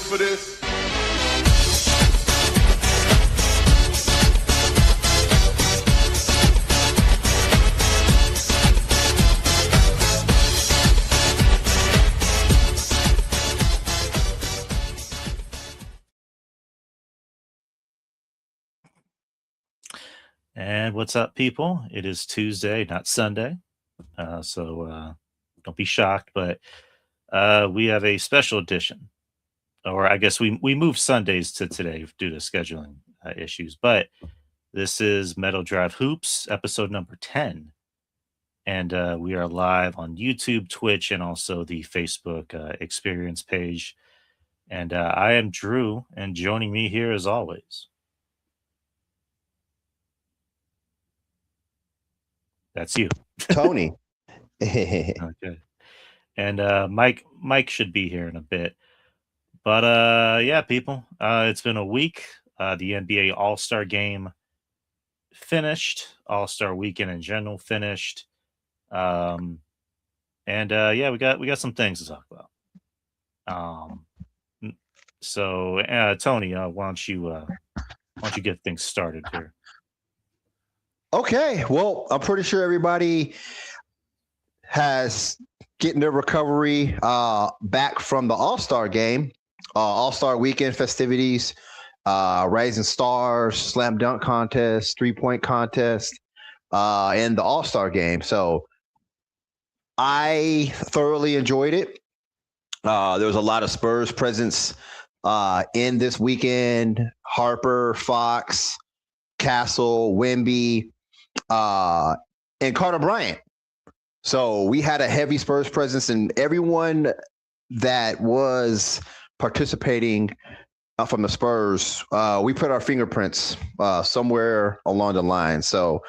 for this? And what's up, people? It is Tuesday, not Sunday. So don't be shocked, but we have a special edition. Or I guess we moved Sundays to today due to scheduling issues. But this is Meadow Drive Hoops, episode number 10. And we are live on YouTube, Twitch, and also the Facebook experience page. And I am Drew, and joining me here as always. That's you. Tony. Okay. And Mike should be here in a bit. But yeah, people, it's been a week. The NBA All-Star game finished. All-Star weekend in general finished. And yeah, we got some things to talk about. So Tony, why don't you get things started here? Okay, well, I'm pretty sure everybody has getting their recovery back from the All-Star game, All-Star weekend festivities, Rising Stars, Slam Dunk contest, 3-point contest, and the All-Star game. So I thoroughly enjoyed it. There was a lot of Spurs presence in this weekend. Harper, Fox, Castle, Wemby, and Carter Bryant. So we had a heavy Spurs presence, and everyone that was participating from the Spurs, we put our fingerprints somewhere along the line. So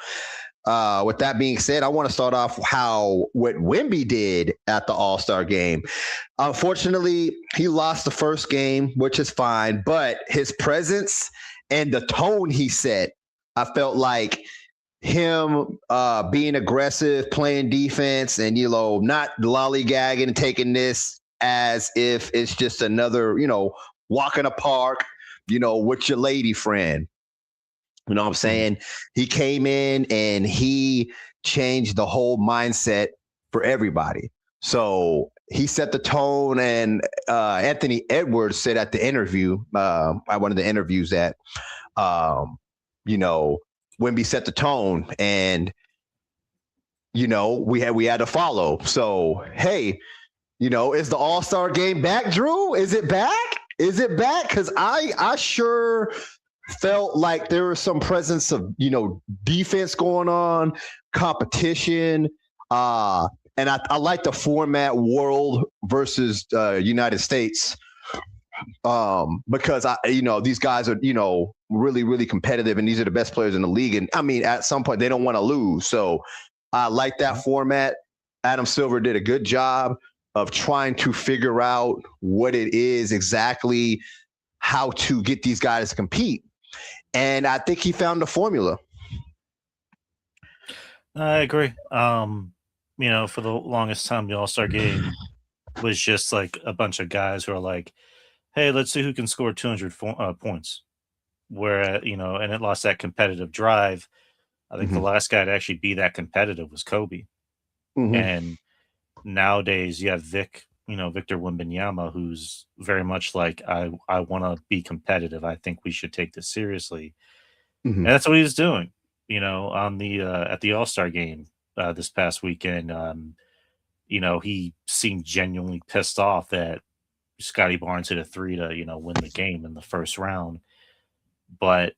with that being said, I want to start off what Wemby did at the All-Star game. Unfortunately, he lost the first game, which is fine, but his presence and the tone he set, I felt like him being aggressive, playing defense, and, not lollygagging and taking this as if it's just another, walk in a park, with your lady friend. You know what I'm saying? He came in and he changed the whole mindset for everybody. So he set the tone, and Anthony Edwards said at the interview, at one of the interviews that, Wemby set the tone, and we had to follow. So hey, is the All-Star game back, Drew? Is it back? Because I sure felt like there was some presence of defense going on, competition, and I like the format world versus United States. Because these guys are really, really competitive, and these are the best players in the league. And I mean, at some point they don't want to lose. So I like that format. Adam Silver did a good job of trying to figure out what it is exactly, how to get these guys to compete. And I think he found the formula. I agree. For the longest time, the All-Star game was just like a bunch of guys who are like, hey, let's see who can score 200 points. Where, and it lost that competitive drive. I think the last guy to actually be that competitive was Kobe. And nowadays you have Victor Wembanyama, who's very much like, I want to be competitive. I think we should take this seriously. And that's what he was doing, on the at the All-Star game this past weekend. He seemed genuinely pissed off that Scotty Barnes hit a 3 to, win the game in the first round. But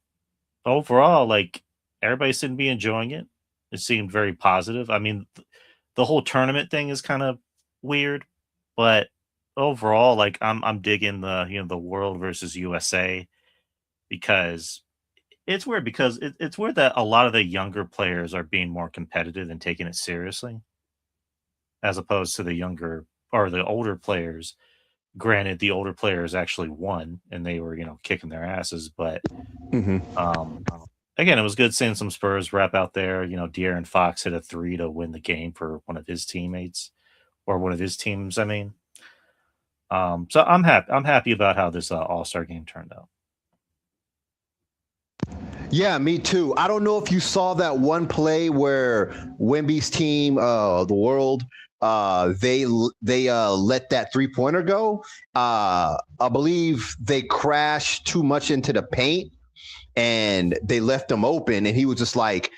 overall, everybody seemed to be enjoying it. It seemed very positive. I mean, the whole tournament thing is kind of weird, but overall, I'm digging the, the world versus USA, because it's weird it's weird that a lot of the younger players are being more competitive and taking it seriously, as opposed to the younger or the older players. Granted, the older players actually won and they were, kicking their asses. But again, it was good seeing some Spurs rep out there. De'Aaron Fox hit a 3 to win the game for one of his teammates, or one of his teams, I mean. So I'm happy. I'm happy about how this All-Star game turned out. Yeah, me too. I don't know if you saw that one play where Wemby's team, the World, they let that 3-pointer go. I believe they crashed too much into the paint and they left him open, and he was just like,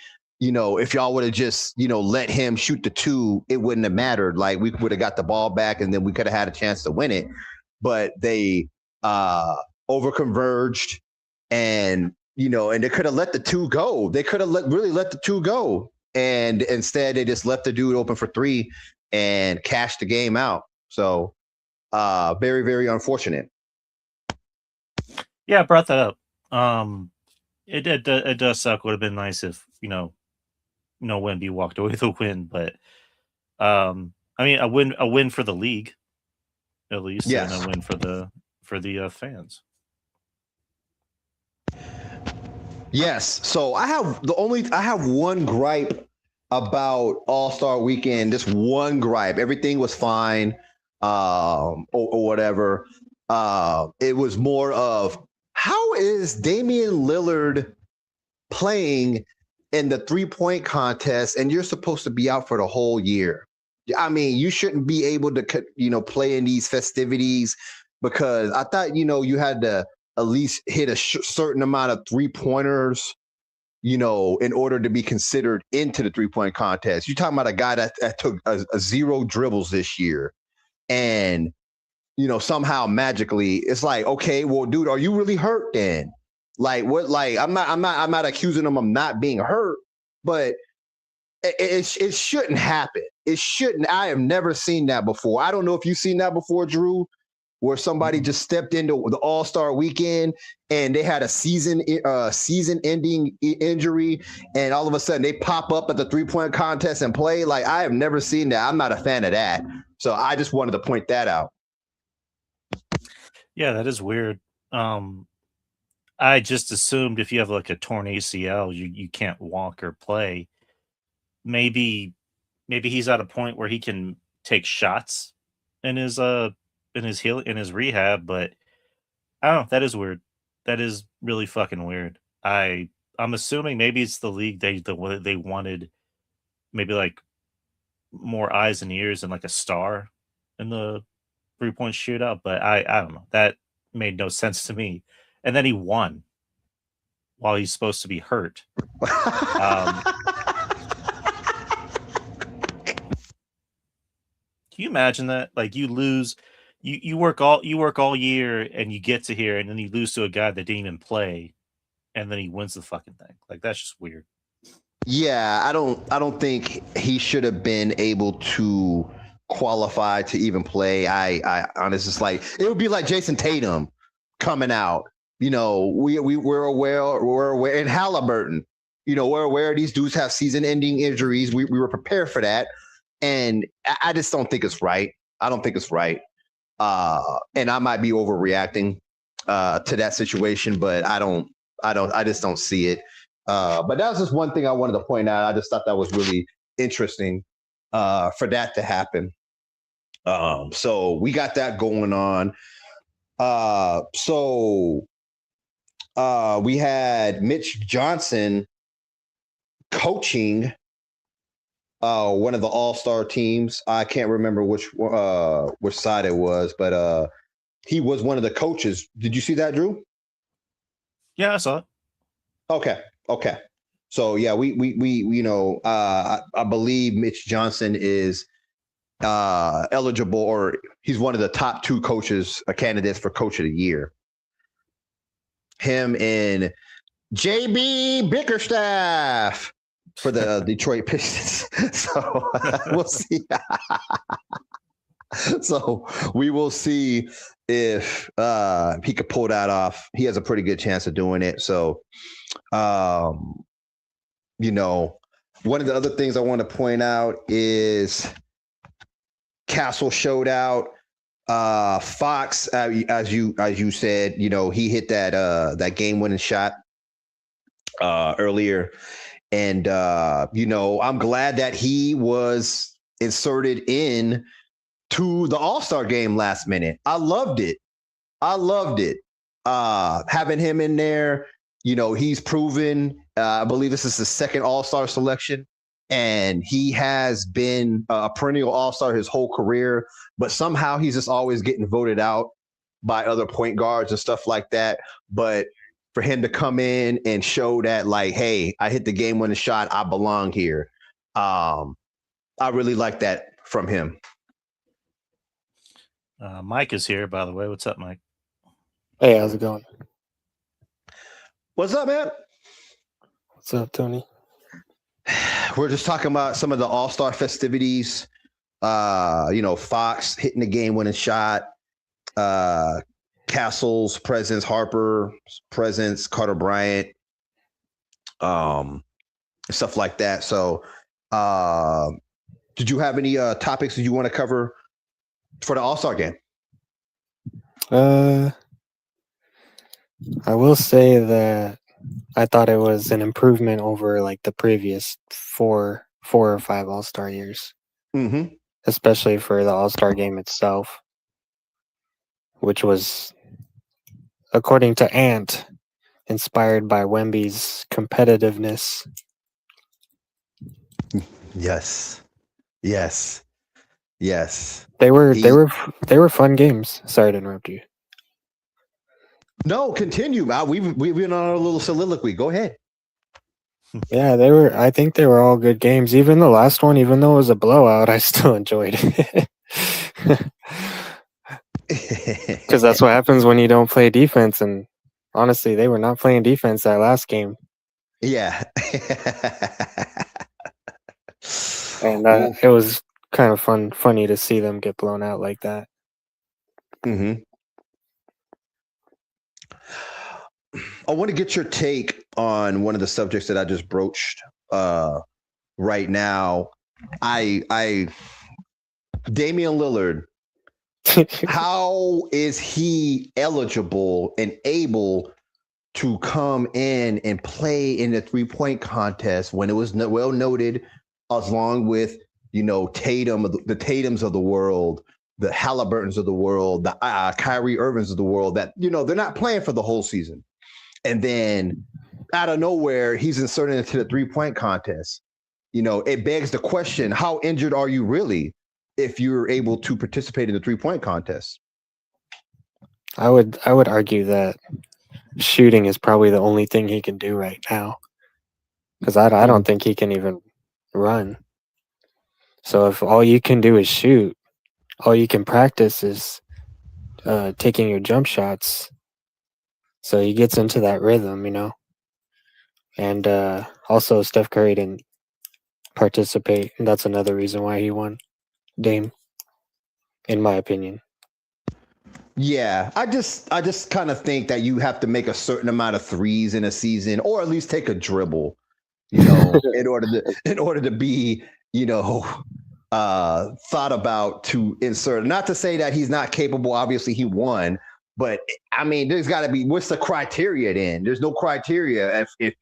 if y'all would have just, let him shoot the two, it wouldn't have mattered. Like, we would have got the ball back and then we could have had a chance to win it. But they over converged, and and they could have let the two go. They could have really let the two go. And instead they just left the dude open for three and cashed the game out. So very, very unfortunate. Yeah, I brought that up. It does suck. Would have been nice if Wemby walked away with a win, but I mean a win for the league at least, Yes. and a win for the fans. Yes. So I have one gripe about All-Star Weekend. Just one gripe. Everything was fine, or whatever. It was more of, how is Damian Lillard playing in the 3-point contest and you're supposed to be out for the whole year? I mean, you shouldn't be able to, play in these festivities, because I thought, you had to at least hit a certain amount of 3-pointers, in order to be considered into the 3-point contest. You're talking about a guy that took a 0 dribbles this year, and somehow magically it's like, okay, well, dude, are you really hurt then? Like, what? Like, I'm not accusing him of not being hurt, but it shouldn't happen. It shouldn't. I have never seen that before. I don't know if you've seen that before, Drew, where somebody just stepped into the All-Star weekend and they had a season-ending injury, and all of a sudden they pop up at the 3-point contest and play. Like, I have never seen that. I'm not a fan of that. So I just wanted to point that out. Yeah, that is weird. I just assumed if you have like a torn ACL, you can't walk or play. Maybe he's at a point where he can take shots in his in his rehab, but I don't know. That is weird. That is really fucking weird. I'm assuming maybe it's the league they wanted maybe like more eyes and ears and like a star in the 3-point shootout, but I don't know. That made no sense to me. And then he won while he's supposed to be hurt. Can you imagine that? Like, you lose, you work all year and you get to here and then you lose to a guy that didn't even play, and then he wins the fucking thing. Like, that's just weird. Yeah, I don't think he should have been able to qualify to even play. I honestly, it's like, it would be like Jason Tatum coming out. We're aware, and Halliburton. We're aware these dudes have season-ending injuries. We were prepared for that, and I just don't think it's right. I don't think it's right. And I might be overreacting to that situation, but I just don't see it. But that was just one thing I wanted to point out. I just thought that was really interesting for that to happen. So we got that going on. So we had Mitch Johnson coaching one of the All-Star teams. I can't remember which side it was, but he was one of the coaches. Did you see that, Drew? Yeah, I saw it. Okay. So yeah, we I believe Mitch Johnson is eligible, or he's one of the top 2 coaches, candidates for Coach of the Year. Him and JB Bickerstaff for the Detroit Pistons. So we'll see. So we will see if he could pull that off. He has a pretty good chance of doing it. So, one of the other things I want to point out is Castle showed out. Fox, as you said, he hit that game-winning shot earlier, and I'm glad that he was inserted in to the All-Star game last minute. I loved it. Having him in there, he's proven. I believe this is the second All-Star selection, and he has been a perennial All-Star his whole career. But somehow he's just always getting voted out by other point guards and stuff like that. But for him to come in and show that, like, hey, I hit the game-winning shot, I belong here. I really like that from him. Mike is here, by the way. What's up, Mike? Hey, how's it going? What's up, man? What's up, Tony? We're just talking about some of the All-Star festivities. Fox hitting the game-winning shot. Castle's presence, Harper presence, Carter Bryant, stuff like that. So, did you have any topics that you want to cover for the All-Star game? I will say that I thought it was an improvement over like the previous four or five All-Star years, especially for the All-Star game itself, which was, according to Ant, inspired by Wemby's competitiveness. Yes. They were fun games. Sorry to interrupt you. No, continue. We've been on a little soliloquy. Go ahead. Yeah, I think they were all good games. Even the last one, even though it was a blowout, I still enjoyed it. Because that's what happens when you don't play defense. And honestly, they were not playing defense that last game. Yeah. And it was kind of funny to see them get blown out like that. I want to get your take on one of the subjects that I just broached right now. Damian Lillard, how is he eligible and able to come in and play in the 3-point contest when it was well noted, along with, Tatum, the Tatums of the world, the Halliburtons of the world, the Kyrie Irvings of the world, that, they're not playing for the whole season. And then out of nowhere, he's inserted into the 3-point contest. It begs the question, how injured are you really if you're able to participate in the 3-point contest? I would argue that shooting is probably the only thing he can do right now, because I don't think he can even run. So if all you can do is shoot, all you can practice is taking your jump shots. So he gets into that rhythm, And also Steph Curry didn't participate. And that's another reason why he won, Dame, in my opinion. Yeah, I just kind of think that you have to make a certain amount of threes in a season, or at least take a dribble, in order to be, thought about to insert. Not to say that he's not capable. Obviously, he won. But I mean, there's got to be, what's the criteria then? There's no criteria if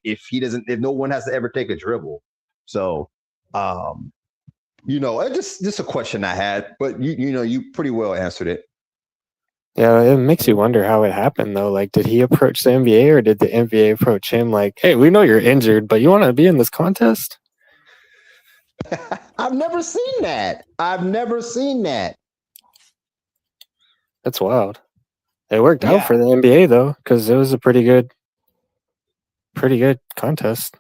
no one has to ever take a dribble. So, it's just a question I had, but you pretty well answered it. Yeah, it makes you wonder how it happened though. Like, did he approach the NBA or did the NBA approach him? Like, hey, we know you're injured, but you want to be in this contest? I've never seen that. That's wild. It worked out for the NBA though, because it was a pretty good contest.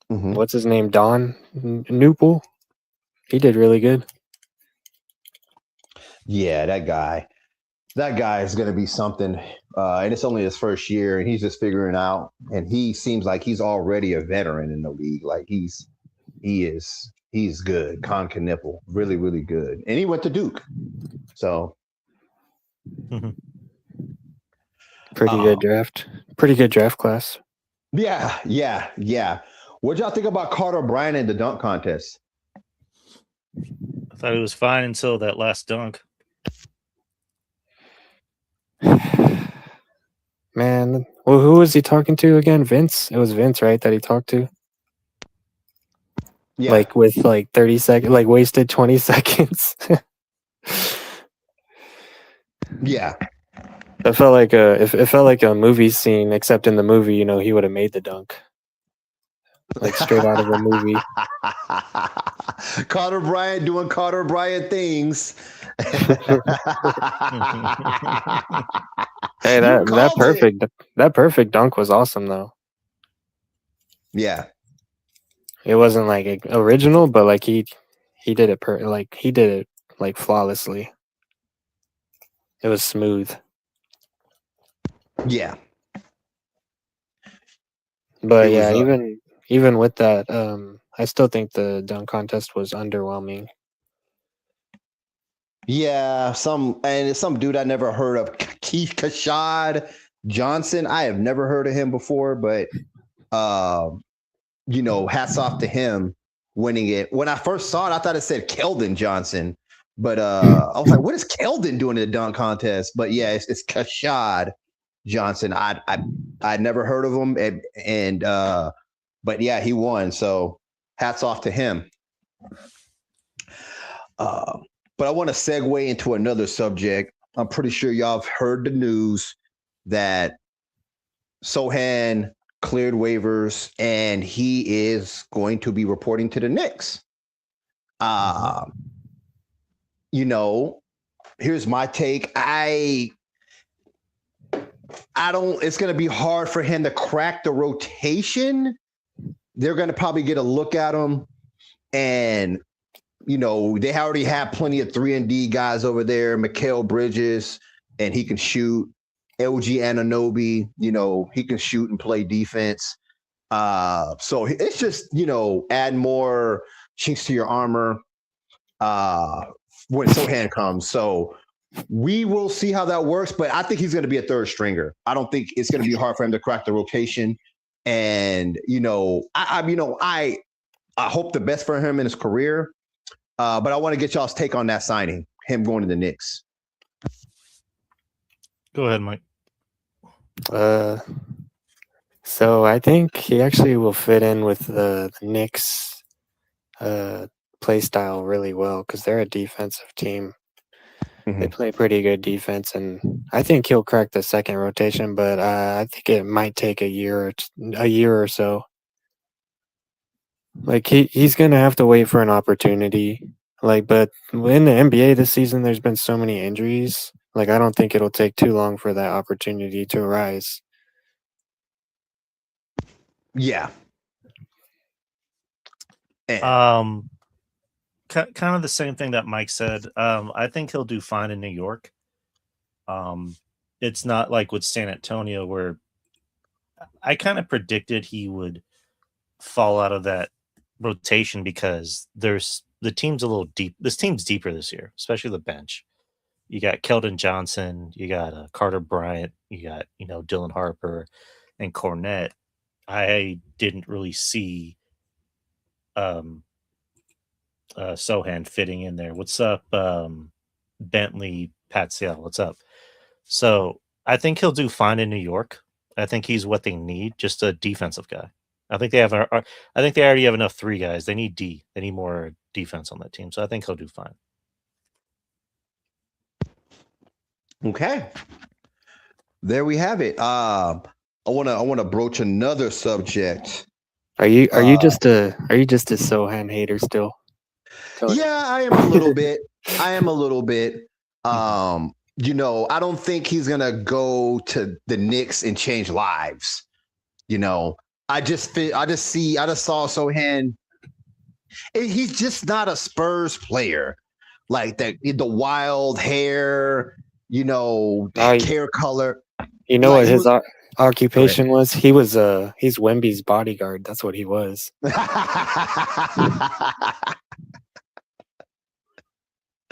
What's his name? Don Newpool. He did really good. Yeah, that guy is going to be something. And it's only his first year, and he's just figuring out. And he seems like he's already a veteran in the league. Like he's good. Con Knipple, really, really good. And he went to Duke, so. Pretty good draft class. Yeah. What'd y'all think about Carter Bryant in the dunk contest? I thought it was fine until that last dunk. Man, well, who was he talking to again? Vince? It was Vince, right, that he talked to? Yeah. Like with like 30 seconds, like wasted 20 seconds. Yeah. It felt like it felt like a movie scene, except in the movie, he would have made the dunk like straight out of a movie. Carter Bryant doing Carter Bryant things. Hey, You called it. that perfect dunk was awesome though. Yeah. It wasn't like original, but like he did it he did it like flawlessly. It was smooth. Yeah. But It was yeah, even with that, I still think the dunk contest was underwhelming. yeah, some dude I never heard of, Keith Kashad Johnson. I have never heard of him before, but hats off to him winning it. When I first saw it, I thought it said Keldon Johnson, but I was like, what is Keldon doing in the dunk contest? But yeah, it's Kashad Johnson. I'd never heard of him, and but yeah, he won. So hats off to him. But I want to segue into another subject. I'm pretty sure y'all have heard the news that Sohan cleared waivers and he is going to be reporting to the Knicks. Here's my take. I don't, it's going to be hard for him to crack the rotation. They're going to probably get a look at him, and they already have plenty of 3-and-D guys over there. Mikal Bridges, and he can shoot. LG Anunoby, he can shoot and play defense. So it's just, add more chinks to your armor when Sohan comes. So we will see how that works, but I think he's going to be a third stringer. I don't think it's going to be hard for him to crack the rotation. And, I hope the best for him in his career. But I want to get y'all's take on that signing, him going to the Knicks. Go ahead, Mike. So I think he actually will fit in with the Knicks play style really well because they're a defensive team. Mm-hmm. They play pretty good defense, and I think he'll crack the second rotation, but I think it might take a year or so. Like he's gonna have to wait for an opportunity. But in the NBA this season, there's been so many injuries. I don't think it'll take too long for that opportunity to arise. Yeah. Kind of the same thing that Mike said. I think he'll do fine in New York. It's not like with San Antonio where I kind of predicted he would fall out of that rotation because the team's a little deep. This team's deeper this year, especially the bench. You got Keldon Johnson, you got Carter Bryant, you got Dylan Harper and Cornette. I didn't really see Sohan fitting in there. What's up, Bentley Patziel? What's up? So I think he'll do fine in New York. I think he's what they need, just a defensive guy. I think they already have enough 3 guys. They need D. They need more defense on that team. So I think he'll do fine. Okay. There we have it. I wanna broach another subject. Are you just a Sohan hater still? Yeah, I am a little bit. I don't think he's gonna go to the Knicks and change lives. I just saw Sohan. He's just not a Spurs player. Like the wild hair, hair color. You know what his occupation was? He's Wemby's bodyguard. That's what he was.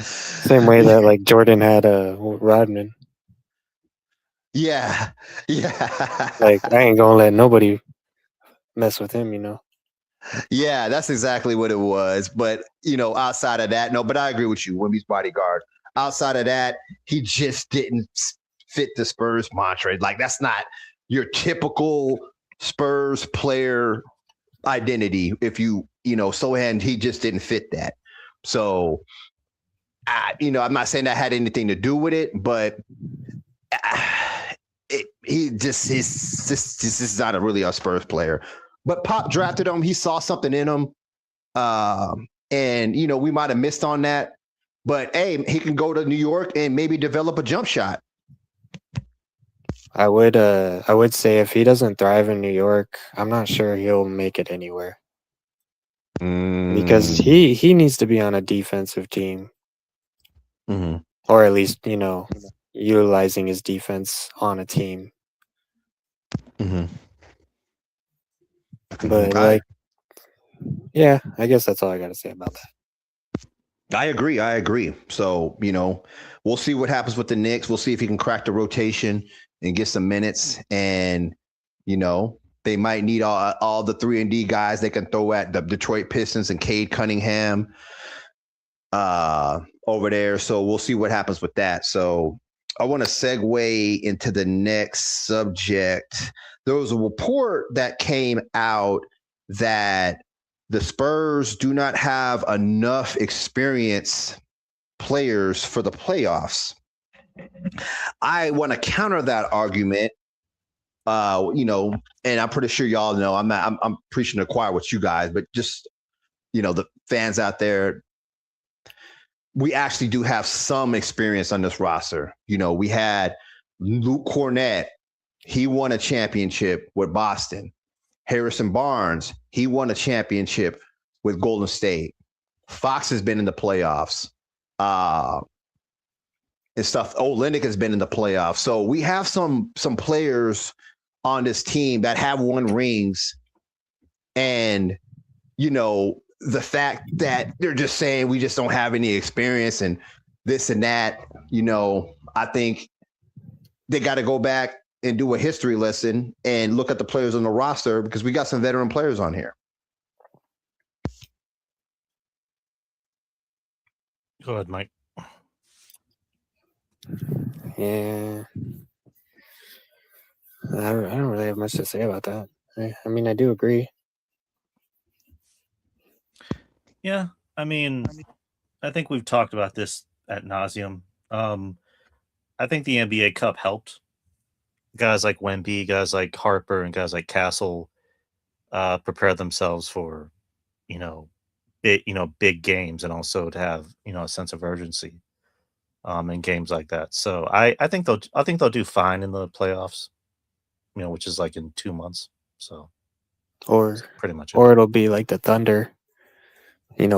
Same way that Jordan had Rodman. Yeah. I ain't gonna let nobody mess with him. Yeah, that's exactly what it was. But outside of that, no. But I agree with you. Wemby's bodyguard. Outside of that, he just didn't fit the Spurs mantra. That's not your typical Spurs player identity. If Sohan, he just didn't fit that. So I'm not saying that had anything to do with it, but this is not really a Spurs player. But Pop drafted him. He saw something in him. And we might have missed on that. But hey, he can go to New York and maybe develop a jump shot. I would say if he doesn't thrive in New York, I'm not sure he'll make it anywhere. Because he needs to be on a defensive team. Mm-hmm. Or at least, utilizing his defense on a team. Mm-hmm. But I guess that's all I got to say about that. I agree. So, we'll see what happens with the Knicks. We'll see if he can crack the rotation and get some minutes. And, they might need all the 3-and-D guys they can throw at the Detroit Pistons and Cade Cunningham over there. So we'll see what happens with that. So I want to segue into the next subject. There was a report that came out that the Spurs do not have enough experienced players for the playoffs. I want to counter that argument. And I'm pretty sure y'all know I'm preaching to the choir with you guys, but just the fans out there, we actually do have some experience on this roster. We had Luke Cornett. He won a championship with Boston. Harrison Barnes, he won a championship with Golden State. Fox has been in the playoffs. And stuff. Olynyk has been in the playoffs. So we have some players on this team that have won rings. And, the fact that they're just saying we just don't have any experience and this and that, I think they got to go back and do a history lesson and look at the players on the roster because we got some veteran players on here. Go ahead, Mike. Yeah. I don't really have much to say about that. I mean, I do agree. Yeah, I mean, I think we've talked about this ad nauseum. I think the NBA Cup helped. Guys like Wemby, guys like Harper, and guys like Castle prepare themselves for, big games, and also to have a sense of urgency in games like that. So I think they'll do fine in the playoffs, which is like in 2 months. So Or pretty much it. Or it'll be like the Thunder,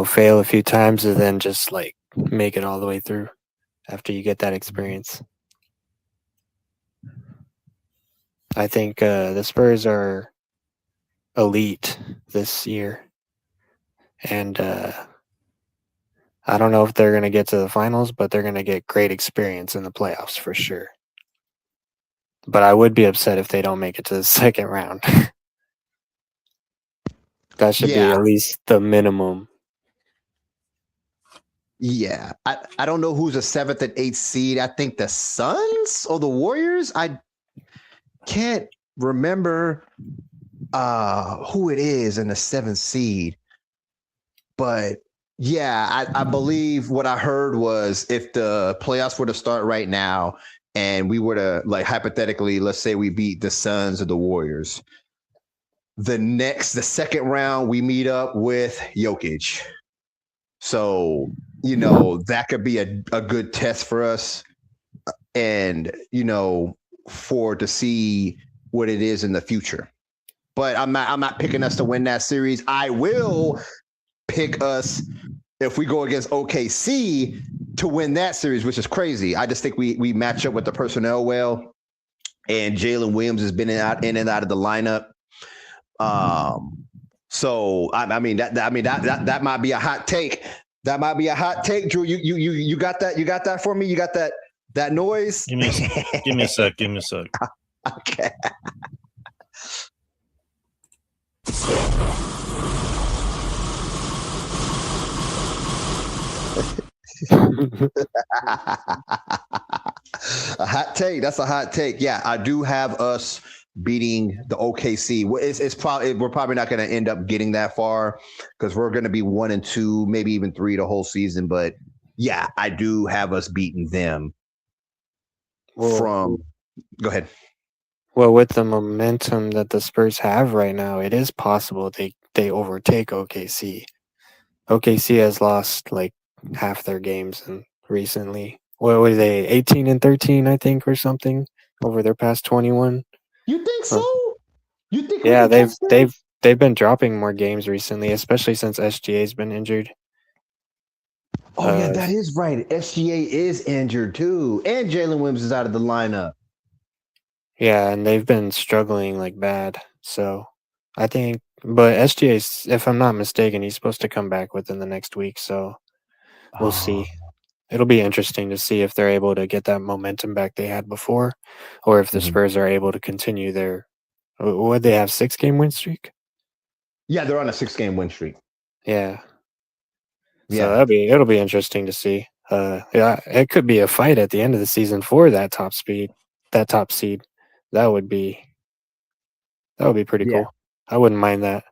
fail a few times and then just like make it all the way through after you get that experience. I think the Spurs are elite this year. And I don't know if they're going to get to the finals, but they're going to get great experience in the playoffs for sure. But I would be upset if they don't make it to the second round. That should be at least the minimum. Yeah. I don't know who's the 7th and 8th seed. I think the Suns or the Warriors. I can't remember who it is in the 7th seed. But yeah, I believe what I heard was if the playoffs were to start right now and we were to, like, hypothetically, let's say we beat the Suns or the Warriors, the second round, we meet up with Jokic. So, that could be a good test for us and, to see what it is in the future. But I'm not picking us to win that series. I will pick us if we go against OKC to win that series, which is crazy. I just think we match up with the personnel well, and Jalen Williams has been in and out of the lineup. So I mean that might be a hot take. That might be a hot take, Drew. You got that? You got that for me? You got that noise? Give me a sec. Give me a sec. Okay. A hot take. That's a hot take. Yeah, I do have us beating the OKC. We're probably not going to end up getting that far because we're going to be 1-2, maybe even 3 the whole season. But yeah, I do have us beating them Well, Go ahead. well, with the momentum that the Spurs have right now, it is possible they overtake OKC. OKC has lost like half their games and recently. What were they? 18-13, I think, or something over their past 21. You think Uh, so? You think we yeah, can catch them? they've been dropping more games recently, especially since SGA's been injured. Oh, yeah, Uh, that is right. SGA is injured too. And Jalen Williams is out of the lineup. yeah, and they've been struggling like bad. So I think, but SGA's, if I'm not mistaken, he's supposed to come back within the next week. So we'll Oh, see. It'll be interesting to see if they're able to get that momentum back they had before, or if the mhm. Spurs are able to continue their. Would they have 6-game win streak? Yeah, they're on a 6-game win streak. Yeah. So Yeah. it'll be interesting to see. Yeah, it could be a fight at the end of the season for that top seed. That would be pretty Yeah. cool. I wouldn't mind that.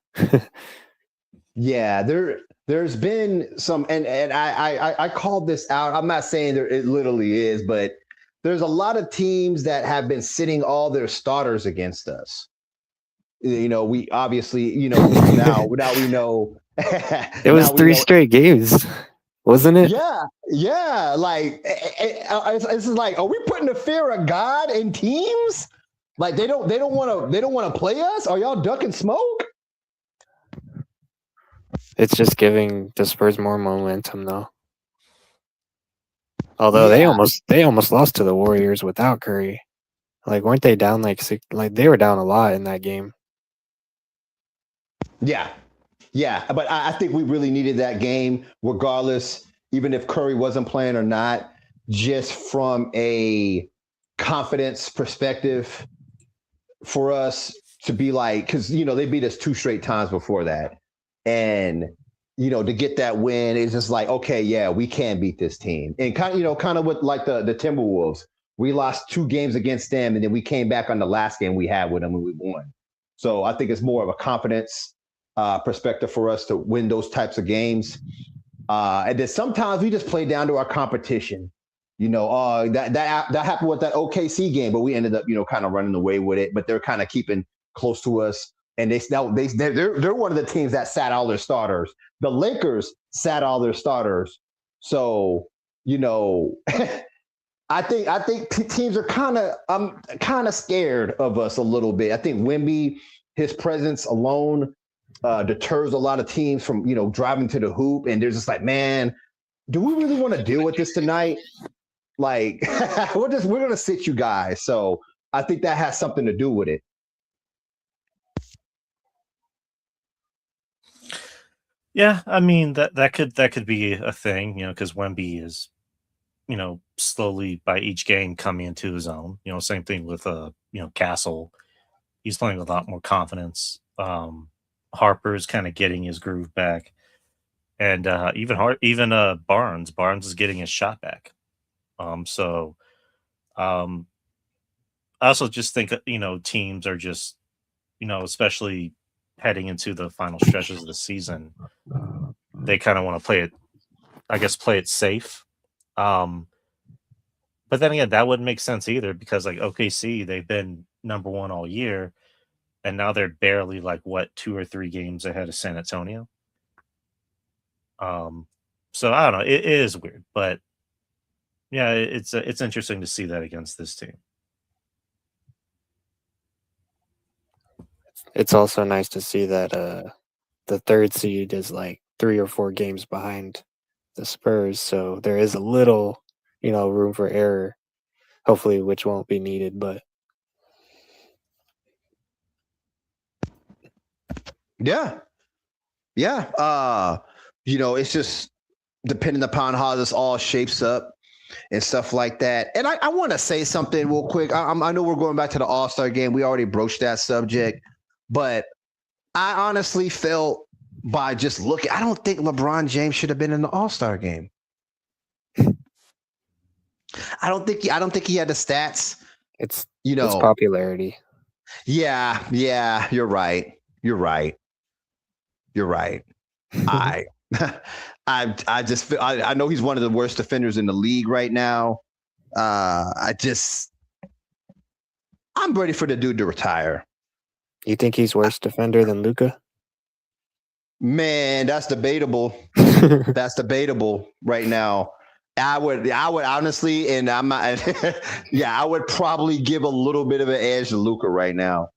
Yeah, there's been some, and I called this out. I'm not saying there it literally is, but there's a lot of teams that have been sitting all their starters against us. We obviously, now we know. It was Now we 3 know. straight games, wasn't it? Yeah. Like it's like, are we putting the fear of God in teams? Like they don't want to play us. Are y'all ducking smoke? It's just giving the Spurs more momentum, though. Although Yeah. they almost lost to the Warriors without Curry. Like, weren't they down like 6? Like, they were down a lot in that game. Yeah. Yeah. But I think we really needed that game, regardless, even if Curry wasn't playing or not, just from a confidence perspective for us to be like, because, they beat us 2 straight times before that. And, to get that win is just like, okay, yeah, we can beat this team. And kind of with like the Timberwolves, we lost 2 games against them, and then we came back on the last game we had with them and we won. So I think it's more of a confidence perspective for us to win those types of games. And then sometimes we just play down to our competition. That happened with that OKC game, but we ended up, kind of running away with it. But they're kind of keeping close to us, and they're one of the teams that sat all their starters. The Lakers sat all their starters, so I think teams are kind of scared of us a little bit. I think Wemby, his presence alone deters a lot of teams from driving to the hoop, and they're just like, man, do we really want to deal with this tonight? Like we're gonna sit you guys. So I think that has something to do with it. Yeah, I mean that could be a thing, because Wemby is, slowly by each game coming into his own. Same thing with Castle. He's playing with a lot more confidence. Harper's kind of getting his groove back, and even Barnes is getting his shot back. So I also just think teams are just especially heading into the final stretches of the season, they kind of want to play it safe. Um, but then again, that wouldn't make sense either because like OKC, they've been number one all year, and now they're barely like what 2 or 3 games ahead of San Antonio. Um, so I don't know. It is weird, but yeah, it's interesting to see that against this team. It's also nice to see that the 3rd seed is like 3 or 4 games behind the Spurs, so there is a little, room for error. Hopefully, which won't be needed, but Yeah. It's just depending upon how this all shapes up and stuff like that. And I want to say something real quick. I know we're going back to the All-Star game. We already broached that subject, but I honestly felt by just looking, I don't think LeBron James should have been in the All-Star game. I don't think he had the stats. it's popularity. Yeah, you're right. I I know he's one of the worst defenders in the league right now. I'm ready for the dude to retire. You think he's worse defender than Luka? Man, that's debatable. That's debatable right now. I would honestly, and I'm not. Yeah, I would probably give a little bit of an edge to Luka right now.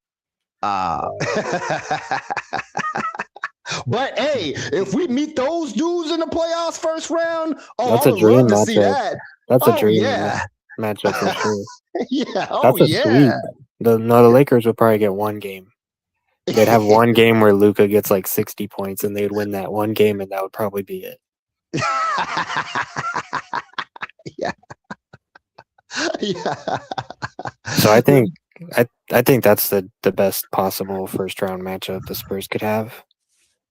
But hey, if we meet those dudes in the playoffs first round, That's I a would dream love to see matchup. that. That's a Oh dream yeah, matchup for sure. yeah. That's a sweep. The Lakers would probably get one game. They'd have one game where Luka gets like 60 points, and they'd win that one game, and that would probably be it. Yeah. Yeah. So I think that's the best possible first round matchup the Spurs could have.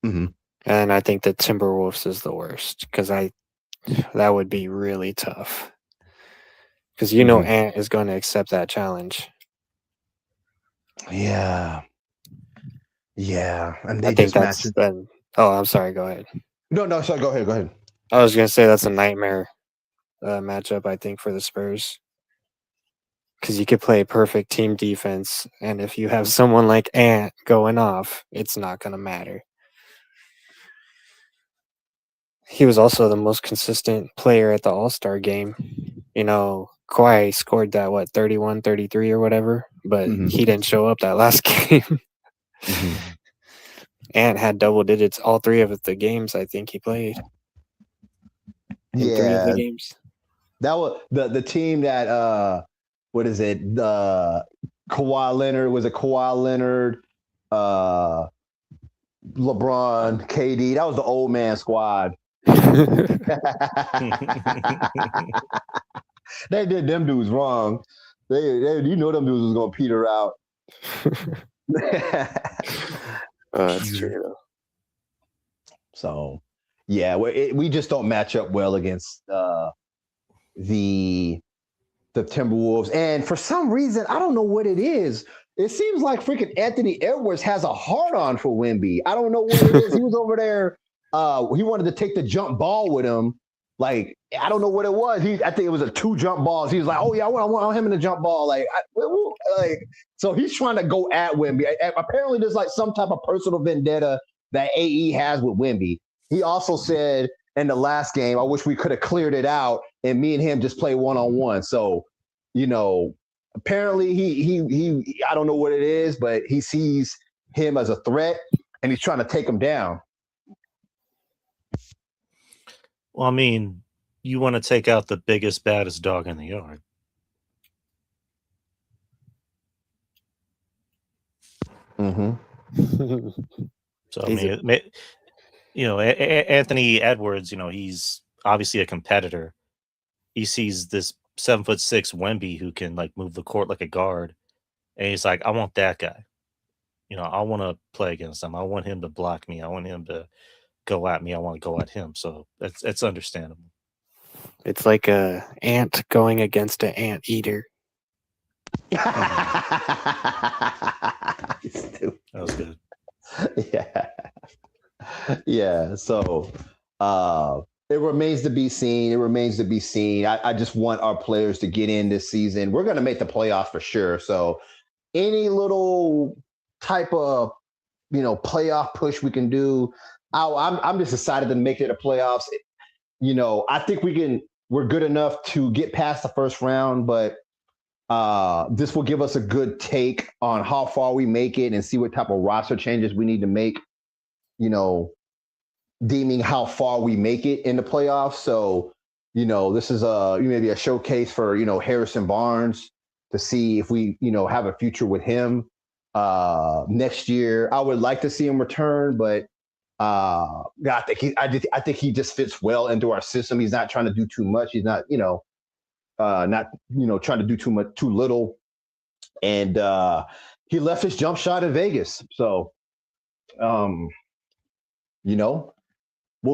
Mm-hmm. And I think the Timberwolves is the worst because that would be really tough. Because Ant is going to accept that challenge. Yeah. Yeah. And they I think just that's then. Oh, I'm sorry. Go ahead. No, sorry. Go ahead. I was going to say that's a nightmare matchup, I think, for the Spurs. Because you could play perfect team defense, and if you have someone like Ant going off, it's not going to matter. He was also the most consistent player at the All-Star game. Kawhi scored that, 31, 33 or whatever, but he didn't show up that last game. Ant had double digits all three of the games I think he played. In 3 of the games. That was the team that what is it? The Kawhi Leonard, LeBron, KD. That was the old man squad. They did them dudes wrong. They them dudes was gonna peter out. That's true though. So yeah, we just don't match up well against the Timberwolves, and for some reason I don't know what it is. It seems like freaking Anthony Edwards has a hard on for Wemby. I don't know what it is. He was over there. He wanted to take the jump ball with him. Like, I don't know what it was. I think it was 2 jump balls. He was like, "Oh yeah, I want him in the jump ball." So he's trying to go at Wemby. Apparently, there's like some type of personal vendetta that AE has with Wemby. He also said in the last game, "I wish we could have cleared it out and me and him just play 1-on-1." So, apparently he I don't know what it is, but he sees him as a threat and he's trying to take him down. Well, I mean, you want to take out the biggest, baddest dog in the yard. So, I mean, Anthony Edwards, he's obviously a competitor. He sees this 7'6" Wemby who can like move the court like a guard. And he's like, I want that guy. I want to play against him. I want him to block me. I want him to go at me. I want to go at him. So it's understandable. It's like a ant going against an ant eater. That was good. Yeah. So it remains to be seen. I just want our players to get in this season. We're going to make the playoffs for sure. So any little type of playoff push we can do, I'm just excited to make it a playoffs. I think we're good enough to get past the first round, but this will give us a good take on how far we make it and see what type of roster changes we need to make, deeming how far we make it in the playoffs. So, this is maybe a showcase for, Harrison Barnes to see if we, have a future with him next year. I would like to see him return, but I think he just fits well into our system. He's not trying to do too much. He's not, trying to do too little. And he left his jump shot in Vegas. So, we'll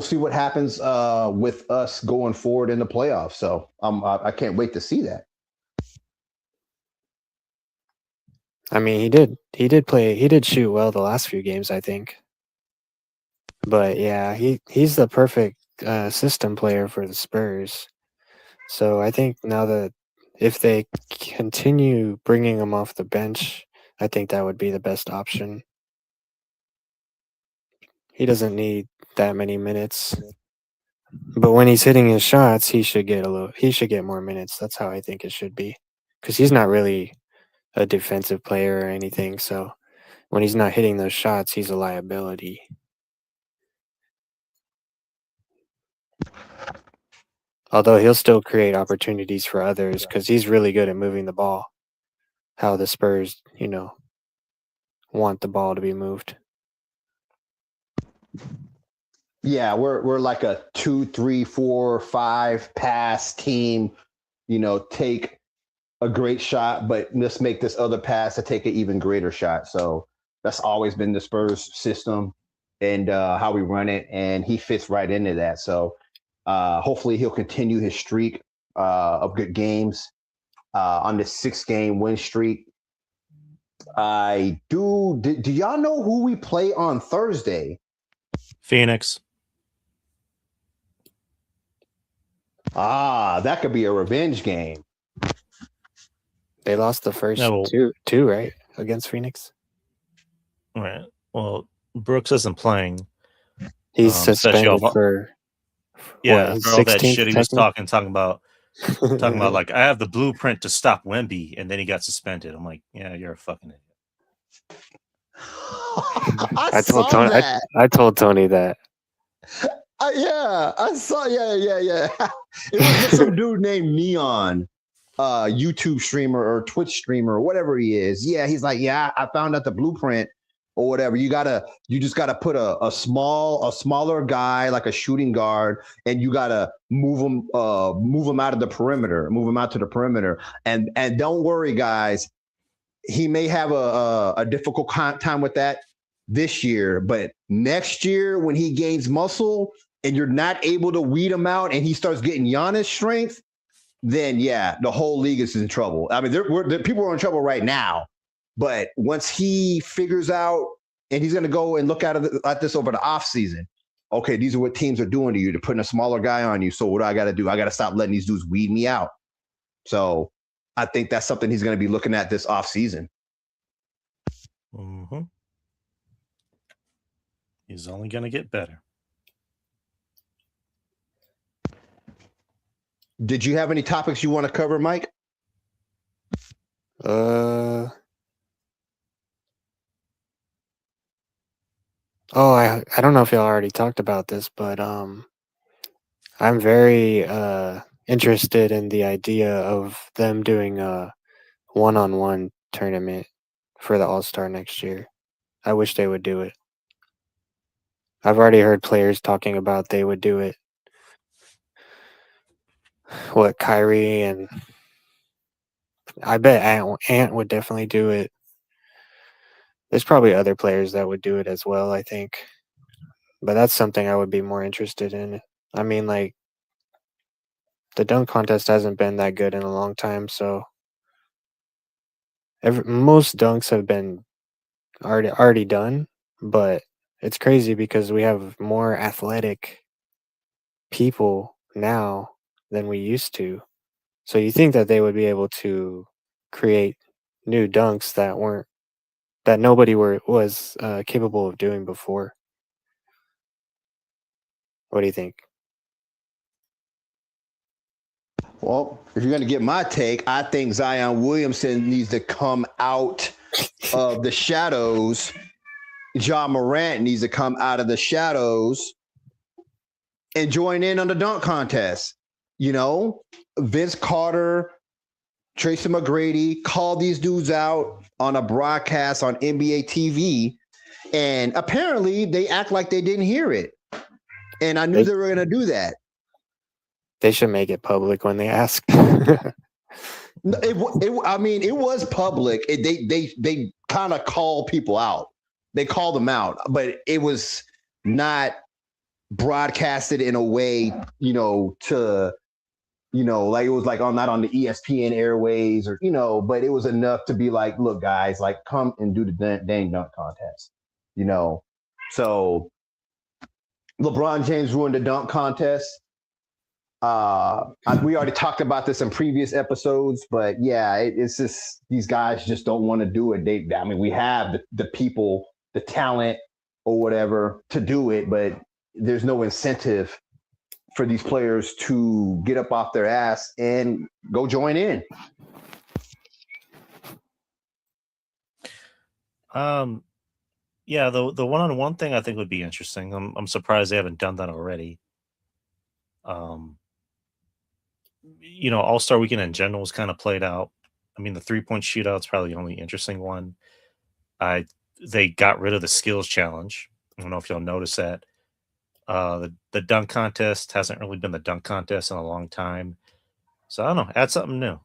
see what happens with us going forward in the playoffs. So I can't wait to see that. I mean, he did shoot well the last few games, I think. But yeah, he's the perfect system player for the Spurs. So I think now that if they continue bringing him off the bench, I think that would be the best option. He doesn't need that many minutes, but when he's hitting his shots, he should get more minutes. That's how I think it should be, because he's not really a defensive player or anything. So when he's not hitting those shots, he's a liability. Although he'll still create opportunities for others because he's really good at moving the ball. How the Spurs, want the ball to be moved. Yeah, we're like a 2, 3, 4, 5 pass team. Take a great shot, but let's make this other pass to take an even greater shot. So that's always been the Spurs system and how we run it, and he fits right into that. So hopefully he'll continue his streak of good games on this 6-game win streak. Do y'all know who we play on Thursday? Phoenix. That could be a revenge game. They lost the first two, right, against Phoenix? Right. Well, Brooks isn't playing. He's suspended for all that shit he was talking about like, I have the blueprint to stop Wemby, and then he got suspended. I'm like, yeah, you're a fucking idiot. I told Tony that. Yeah, I saw. Yeah. It was just some dude named Neon, YouTube streamer or Twitch streamer or whatever he is. Yeah, he's like, yeah, I found out the blueprint or whatever. You just gotta put a smaller guy like a shooting guard, and you gotta move him out of the perimeter, move him out to the perimeter, and don't worry, guys. He may have a difficult time with that this year, but next year when he gains muscle and you're not able to weed him out and he starts getting Giannis strength, then yeah, the whole league is in trouble. I mean, people are in trouble right now, but once he figures out, and he's going to go and look at this over the offseason, okay, these are what teams are doing to you. They're putting a smaller guy on you. So what do I got to do? I got to stop letting these dudes weed me out. So I think that's something he's going to be looking at this offseason. Mm-hmm. He's only going to get better. Did you have any topics you want to cover, Mike? I don't know if y'all already talked about this, but I'm very interested in the idea of them doing a one-on-one tournament for the All-Star next year. I wish they would do it. I've already heard players talking about they would do it. What, Kyrie, and I bet Ant would definitely do it. There's probably other players that would do it as well, I think. But that's something I would be more interested in. I mean, like, the dunk contest hasn't been that good in a long time, so most dunks have been already done, but it's crazy because we have more athletic people now than we used to. So you think that they would be able to create new dunks that nobody was capable of doing before. What do you think? Well, if you're going to get my take, I think Zion Williamson needs to come out of the shadows. Ja Morant needs to come out of the shadows and join in on the dunk contest. Vince Carter, Tracy McGrady, call these dudes out on a broadcast on NBA TV, and apparently they act like they didn't hear it. And I knew they were going to do that. They should make it public when they ask. It was public. They kind of call people out. They called them out, but it was not broadcasted in a way, to, like it was like not on the ESPN airways or, but it was enough to be like, look, guys, like come and do the dang dunk contest, So LeBron James ruined the dunk contest. We already talked about this in previous episodes, but yeah, it's just these guys just don't want to do it. I mean, we have the people, the talent, or whatever to do it, but there's no incentive for these players to get up off their ass and go join in. Yeah, the one-on-one thing I think would be interesting. I'm surprised they haven't done that already. All-Star Weekend in general was kind of played out. I mean, the 3-point shootout's probably the only interesting one. They got rid of the skills challenge. I don't know if y'all noticed that. The dunk contest hasn't really been the dunk contest in a long time. So I don't know, add something new.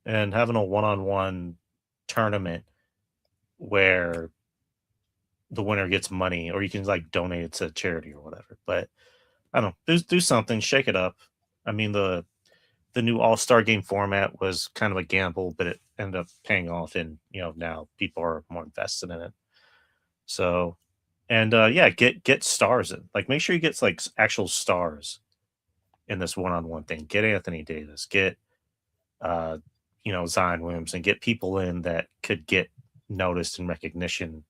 And having a one-on-one tournament where the winner gets money, or you can like donate it to charity or whatever. But I don't know, do something, shake it up. I mean, the new All-Star game format was kind of a gamble, but it ended up paying off, and now people are more invested in it. So, and yeah, get stars in. Like, make sure you get like actual stars in this one-on-one thing. Get Anthony Davis, get Zion Williamson, get people in that could get noticed and recognition,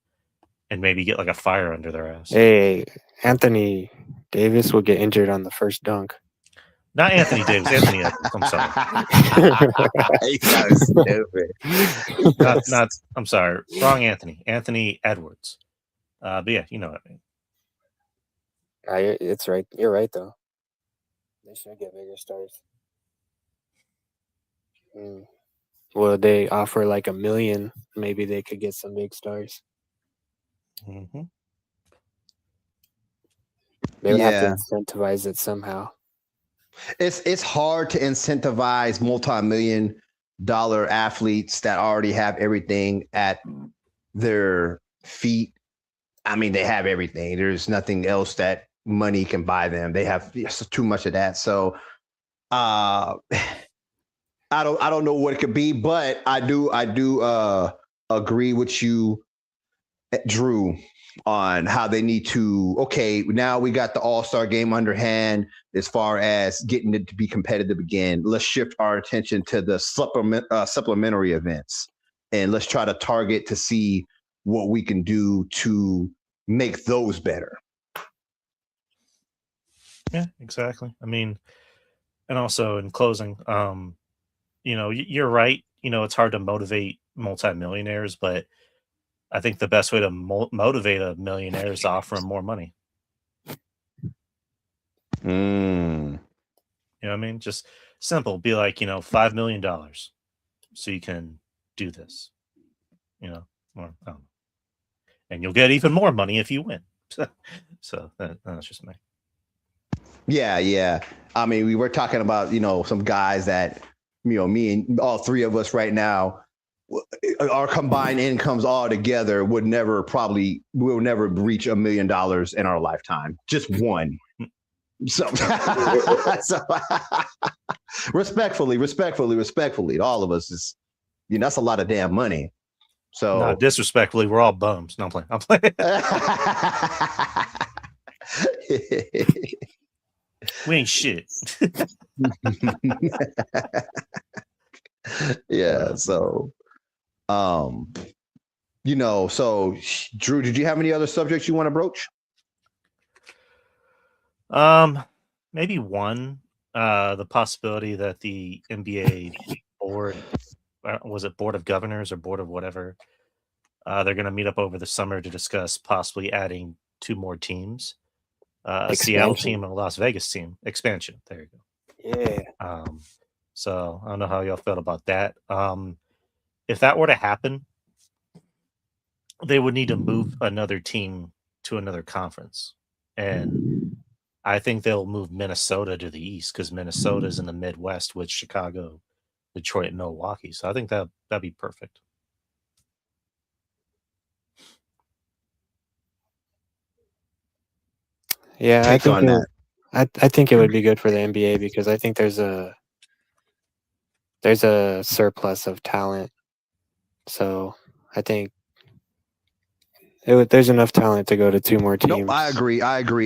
and maybe get like a fire under their ass. Hey, Anthony Davis will get injured on the first dunk. Not Anthony Davis, Anthony Edwards. I'm sorry. He's so stupid. Not. I'm sorry. Wrong Anthony. Anthony Edwards. But yeah, you know what I mean. It's right. You're right, though. They should get bigger stars. Well, they offer like $1 million. Maybe they could get some big stars. Mm-hmm. They would have to incentivize it somehow. It's hard to incentivize multi-million-dollar athletes that already have everything at their feet. I mean, they have everything. There's nothing else that money can buy them. They have too much of that. So, I don't know what it could be, but I do agree with you, Drew, on how they need to. Okay, now we got the All-Star game underhand as far as getting it to be competitive again. Let's shift our attention to the supplementary events, and let's try to target to see what we can do to make those better. Yeah, exactly. I mean, and also in closing, you're right. It's hard to motivate multimillionaires, but I think the best way to motivate a millionaire is to offer him more money. You know what I mean? Just simple. Be like, $5 million so you can do this, or I don't know. And you'll get even more money if you win. So that's just me. Yeah. I mean, we were talking about, some guys that, me and all three of us right now, our combined incomes all together we'll never reach $1 million in our lifetime. Just one. So, respectfully, all of us is, that's a lot of damn money. So, not disrespectfully, we're all bums. No, I'm playing. We ain't shit. Yeah. So, so Drew, did you have any other subjects you want to broach? Maybe one. The possibility that the NBA board, was it Board of Governors or Board of whatever, they're going to meet up over the summer to discuss possibly adding 2 more teams, a Seattle team and a Las Vegas team. Expansion. There you go. Yeah. So I don't know how y'all felt about that. If that were to happen, they would need to move another team to another conference, and I think they'll move Minnesota to the East because Minnesota is in the Midwest with Chicago, Detroit, and Milwaukee. So I think that'd be perfect. Yeah, I think it would be good for the NBA because I think there's a surplus of talent. So I think There's enough talent to go to 2 more teams. No, I agree.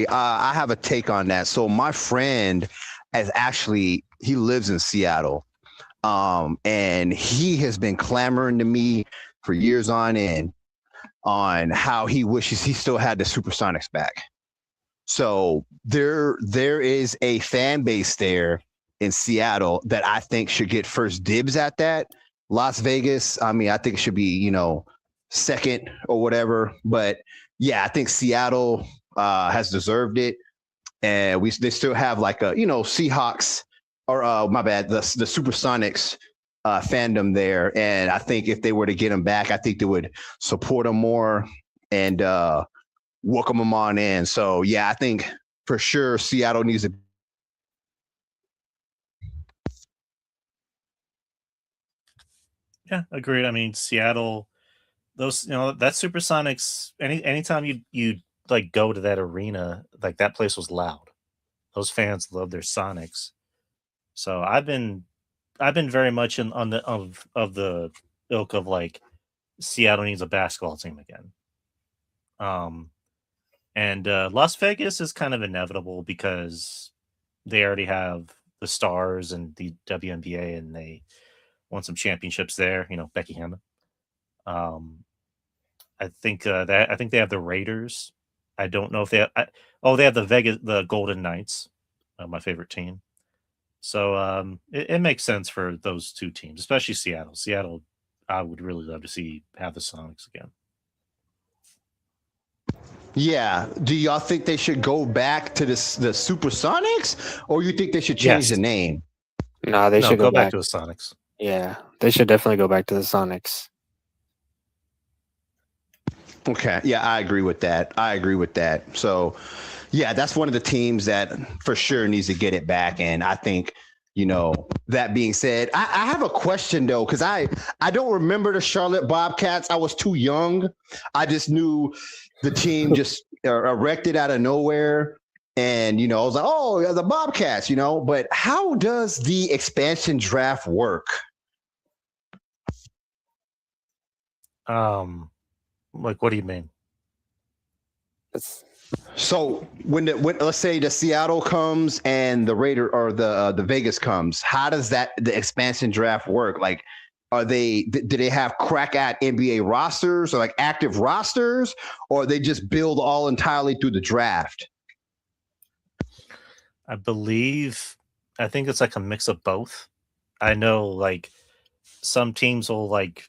I have a take on that. So my friend he lives in Seattle. And he has been clamoring to me for years on end on how he wishes he still had the Supersonics back. So there is a fan base there in Seattle that I think should get first dibs at that. Las Vegas, I mean, I think it should be, second or whatever. But yeah, I think Seattle has deserved it. And they still have like a, Seahawks or my bad, the Supersonics fandom there. And I think if they were to get them back, I think they would support them more and welcome them on in. So yeah, I think for sure Seattle needs to. Yeah, agreed. I mean, Seattle, those that Supersonics. Anytime you like go to that arena, like that place was loud. Those fans love their Sonics. So I've been very much on the of the ilk of like Seattle needs a basketball team again. And Las Vegas is kind of inevitable because they already have the Stars and the WNBA, and they won some championships there. Becky Hammond. I think I think they have the Raiders. I don't know if they have, they have the Golden Knights, my favorite team. So it makes sense for those two teams, especially Seattle. Seattle, I would really love to see have the Sonics again. Yeah. Do y'all think they should go back to the Supersonics, or you think they should change the name? No, they should go back to the Sonics. Yeah, they should definitely go back to the Sonics. Okay. Yeah, I agree with that. So, yeah, that's one of the teams that for sure needs to get it back. And I think, that being said, I have a question, though, because I don't remember the Charlotte Bobcats. I was too young. I just knew the team just erected out of nowhere. And, I was like, oh, yeah, the Bobcats, But how does the expansion draft work? Like, what do you mean? So when let's say the Seattle comes and the Raider or the Vegas comes, how does the expansion draft work? Like, do they have crack at NBA rosters or like active rosters, or they just build all entirely through the draft? I think it's like a mix of both. I know like some teams will like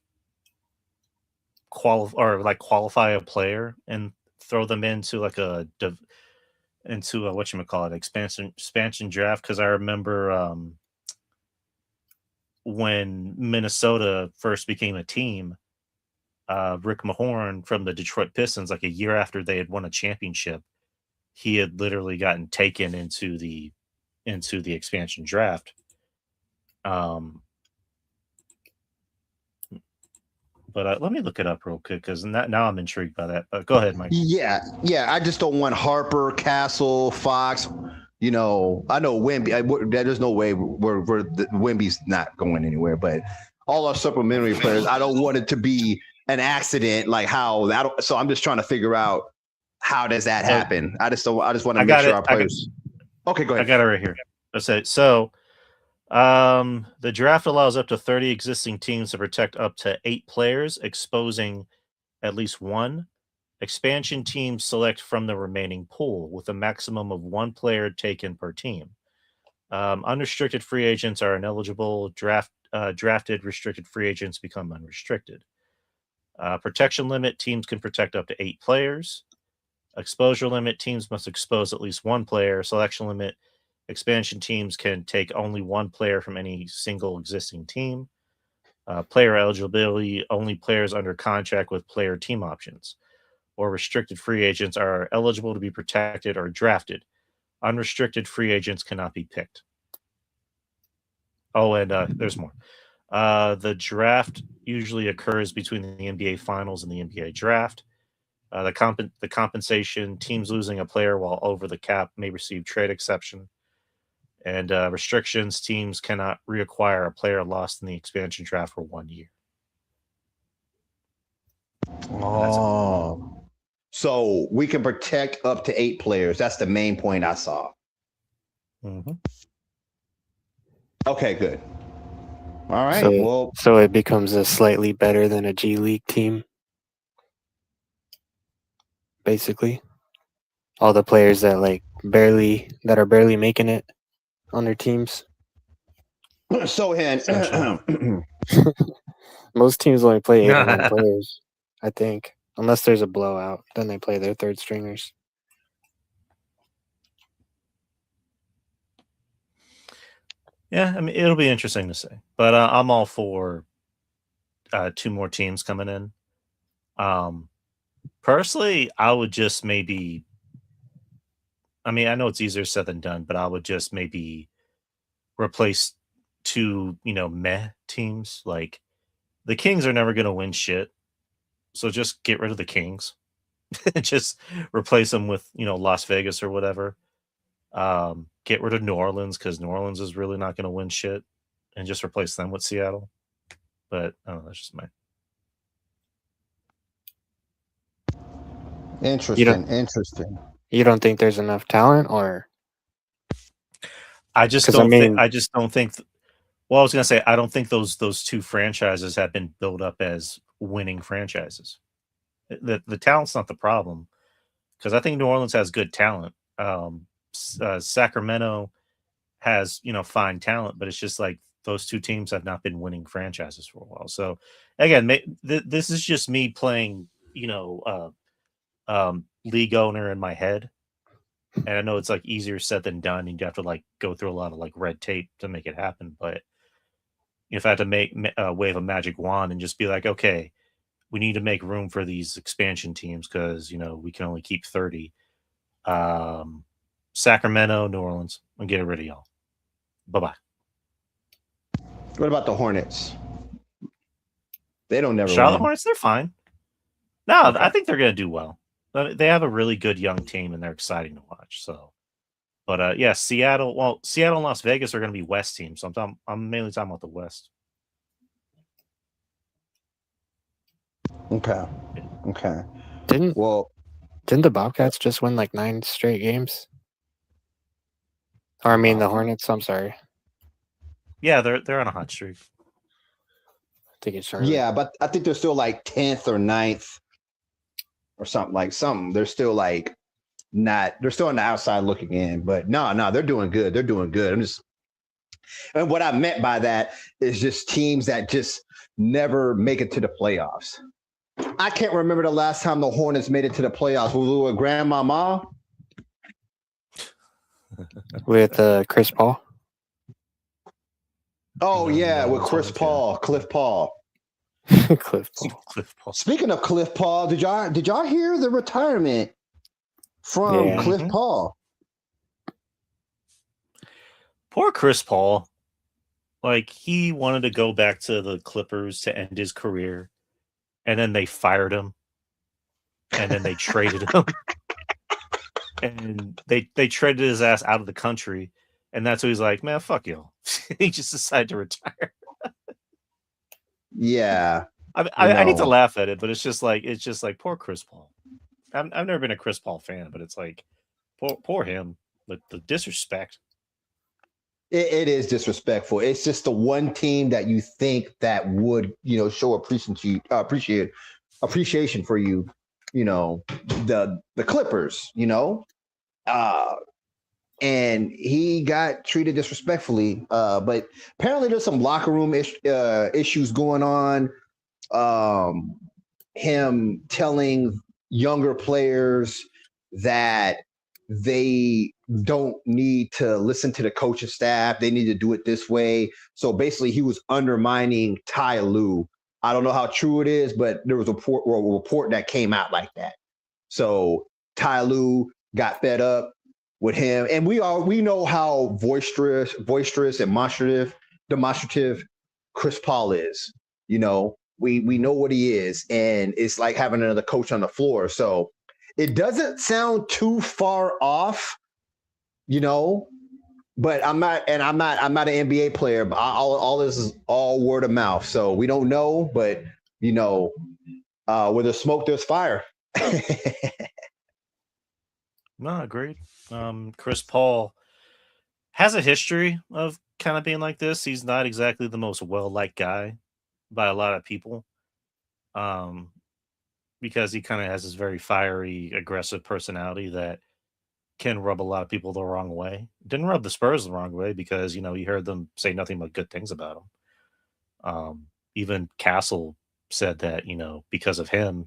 qualify a player and throw them into like a whatchamacallit expansion draft, because I remember when Minnesota first became a team, Rick Mahorn from the Detroit Pistons, like a year after they had won a championship, he had literally gotten taken into the expansion draft. But let me look it up real quick, because now I'm intrigued by that. Go ahead, Mike. Yeah. I just don't want Harper, Castle, Fox. I know Wemby. There's no way Wemby's not going anywhere. But all our supplementary players, I don't want it to be an accident. Like how that. So I'm just trying to figure out how does that happen. I just want to make sure our players. Okay, go ahead. I got it right here. That's it. So. The draft allows up to 30 existing teams to protect up to 8 players, exposing at least one. Expansion teams select from the remaining pool, with a maximum of 1 player taken per team. Unrestricted free agents are ineligible. Drafted restricted free agents become unrestricted. Protection limit, teams can protect up to 8 players. Exposure limit, teams must expose at least 1 player. Selection limit, expansion teams can take only 1 player from any single existing team. Player eligibility, only players under contract with player team options or restricted free agents are eligible to be protected or drafted. Unrestricted free agents cannot be picked. Oh, and there's more. The draft usually occurs between the NBA Finals and the NBA Draft. The compensation, teams losing a player while over the cap may receive trade exception. And restrictions, teams cannot reacquire a player lost in the expansion draft for 1 year. Oh, So we can protect up to 8 players. That's the main point I saw. Mm-hmm. Okay, good. All right. So, Well, so it becomes a slightly better than a G League team. Basically, all the players that are barely making it on their teams. so Hen, Most teams only play 8 or 9 players, I think, unless there's a blowout. Then they play their third stringers. Yeah, I mean, it'll be interesting to see. But I'm all for 2 more teams coming in. Personally, I would just maybe. I mean, I know it's easier said than done, but I would just maybe replace 2, meh teams. Like the Kings are never going to win shit, so just get rid of the Kings. Just replace them with Las Vegas or whatever. Get rid of New Orleans because New Orleans is really not going to win shit, and just replace them with Seattle. But I don't know, that's just my. interesting. You don't think there's enough talent, or I just 'cause, I don't think. mean- I just don't think. Well, I was gonna say I don't think those 2 franchises have been built up as winning franchises. The talent's not the problem because I think New Orleans has good talent. Sacramento has fine talent, but it's just like those 2 teams have not been winning franchises for a while. So again, this is just me playing league owner in my head, and I know it's like easier said than done. You have to like go through a lot of like red tape to make it happen, but if I had to wave a magic wand and just be like, okay, we need to make room for these expansion teams because we can only keep 30. Sacramento, New Orleans, and get rid of y'all. Bye bye. What about the Hornets? They don't never Charlotte win. Hornets, they're fine. No, Okay. I think they're going to do well. They have a really good young team and they're exciting to watch. So, but yeah, Seattle. Well, Seattle and Las Vegas are going to be West teams. So I'm mainly talking about the West. Okay. didn't Well, the Bobcats just win like 9 straight games? Or I mean the Hornets. I'm sorry. Yeah, they're on a hot streak. I think it's Charlotte. yeah, but I think they're still like 10th or 9th or something. They're still like they're still on the outside looking in, but no, they're doing good. And what I meant by that is just teams that just never make it to the playoffs. I can't remember the last time the Hornets made it to the playoffs. Was it with Grandmama? With Chris Paul. Oh, yeah, No, with Cliff Paul. Cliff Paul. Cliff Paul. Speaking of Cliff Paul, did y'all hear the retirement from Cliff Paul? Poor Chris Paul. Like, he wanted to go back to the Clippers to end his career, and then they fired him, and then they traded him, and they traded his ass out of the country, and that's who he's like, man, fuck you. He just decided to retire. Yeah. I need to laugh at it, but it's just like poor Chris Paul. I've never been a Chris Paul fan, but it's like poor him. The disrespect. It is disrespectful. It's just the one team that you think that would, show appreciation for you, the Clippers, and he got treated disrespectfully. But apparently there's some locker room issues going on. Him telling younger players that they don't need to listen to the coaching staff. They need to do it this way. So basically he was undermining Ty Lue. I don't know how true it is, but there was a report that came out like that. So Ty Lue got fed up with him. And we know how boisterous and demonstrative Chris Paul is. We know what he is. And it's like having another coach on the floor. So it doesn't sound too far off, but I'm not an NBA player, but all this is all word of mouth. So we don't know, but where there's smoke, there's fire. No, agreed. Chris Paul has a history of kind of being like this. He's not exactly the most well-liked guy by a lot of people. Um, because he kind of has this very fiery, aggressive personality that can rub a lot of people the wrong way. Didn't rub the Spurs the wrong way because you heard them say nothing but good things about him. Even Castle said that because of him,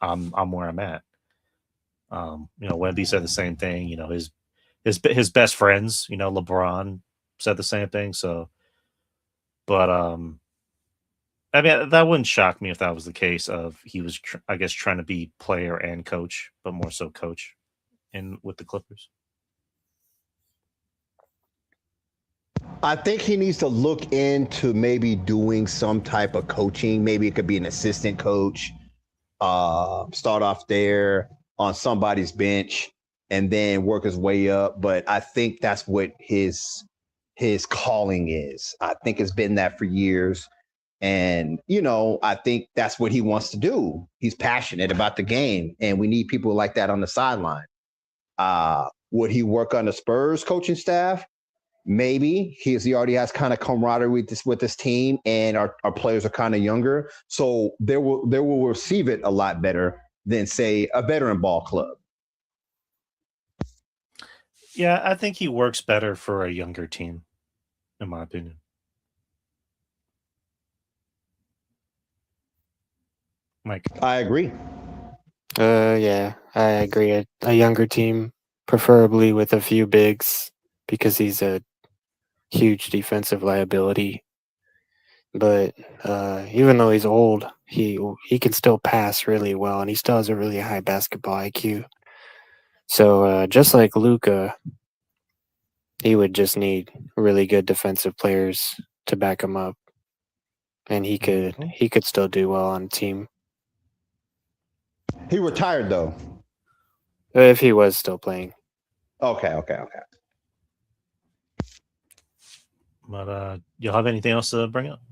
I'm where I'm at. Wemby said the same thing. His best friends, LeBron said the same thing. So, but I mean, that wouldn't shock me if that was the case. Of he was, I guess, trying to be player and coach, but more so coach, in with the Clippers. I think he needs to look into maybe doing some type of coaching. Maybe it could be an assistant coach. Start off there on somebody's bench and then work his way up. But I think that's what his calling is. I think it's been that for years. And, I think that's what he wants to do. He's passionate about the game, and we need people like that on the sideline. Would he work on the Spurs coaching staff? Maybe he already has kind of camaraderie with this team, and our players are kind of younger, so they will receive it a lot better than, say, a veteran ball club. Yeah, I think he works better for a younger team, in my opinion. Mike, I agree. Yeah, I agree. A younger team, preferably with a few bigs, because he's a huge defensive liability. But even though he's old, he can still pass really well, and he still has a really high basketball IQ. So just like Luca, he would just need really good defensive players to back him up, and he could still do well on a team. He retired though. If he was still playing. Okay. but y'all have anything else to bring up?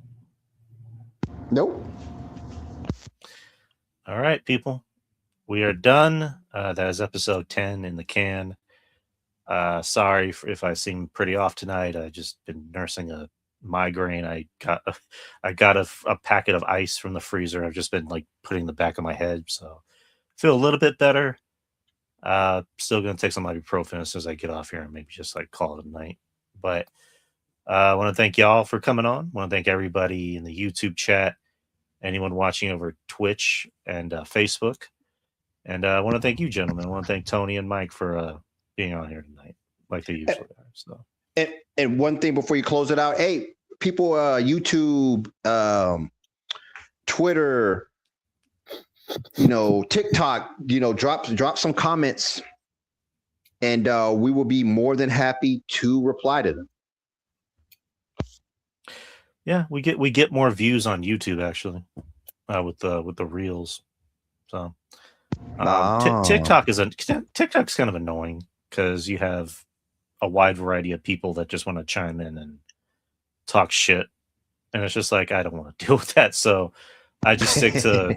Nope. All right, people, we are done. That is episode 10 in the can. Sorry if I seem pretty off tonight. I just been nursing a migraine. I got a packet of ice from the freezer. I've just been like putting the back of my head, so feel a little bit better. Still gonna take some ibuprofen as soon as I get off here and maybe just like call it a night. But I want to thank y'all for coming on. Want to thank everybody in the YouTube chat, anyone watching over Twitch and Facebook, and I want to thank you, gentlemen. I want to thank Tony and Mike for being on here tonight, like they usually are. So, and one thing before you close it out, hey, people, YouTube, Twitter, TikTok, drop some comments, and we will be more than happy to reply to them. Yeah, we get more views on YouTube actually, with the reels. So TikTok's kind of annoying because you have a wide variety of people that just want to chime in and talk shit, and it's just like I don't want to deal with that. So I just stick to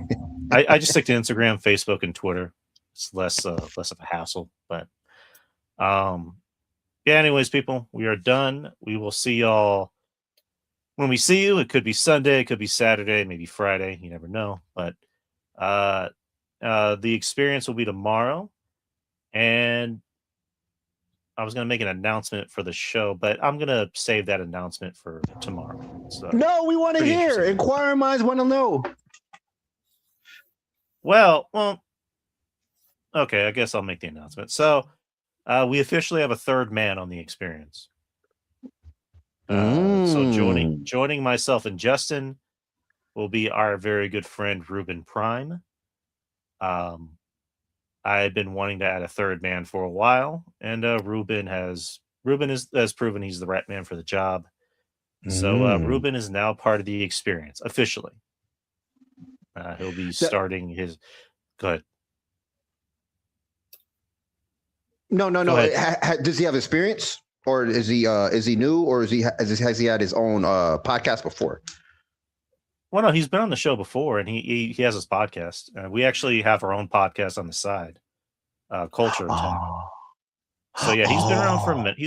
I just stick to Instagram, Facebook, and Twitter. It's less of a hassle. But yeah. Anyways, people, we are done. We will see y'all when we see you. It could be Sunday, it could be Saturday, maybe Friday. You never know. But the experience will be tomorrow, and I was going to make an announcement for the show, but I'm going to save that announcement for tomorrow. So, no, we want to hear. Inquiring minds want to know. Well, okay, I guess I'll make the announcement. So, we officially have a third man on the experience. So joining myself and Justin will be our very good friend Ruben Prime. I've been wanting to add a third man for a while, and Ruben has proven he's the right man for the job. So Ruben is now part of the experience officially. He'll be starting his. Go ahead. No. Does he have experience, or is he new, or has he had his own podcast before? Well, no, he's been on the show before, and he has his podcast. We actually have our own podcast on the side, Culture and Talk. Oh. So yeah, he's been around for a minute.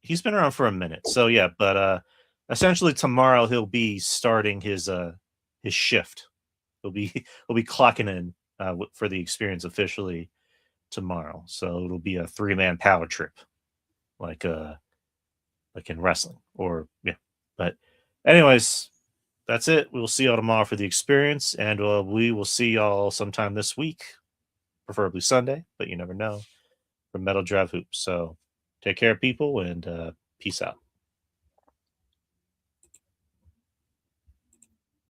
He's been around for a minute. So yeah, but essentially tomorrow he'll be starting his shift. He'll be clocking in for the experience officially tomorrow. So it'll be a 3-man power trip, like in wrestling, or yeah. But anyways, that's it. We'll see y'all tomorrow for the experience, and we will see y'all sometime this week, preferably Sunday, but you never know, for Metal Drive Hoops. So take care, people, and peace out.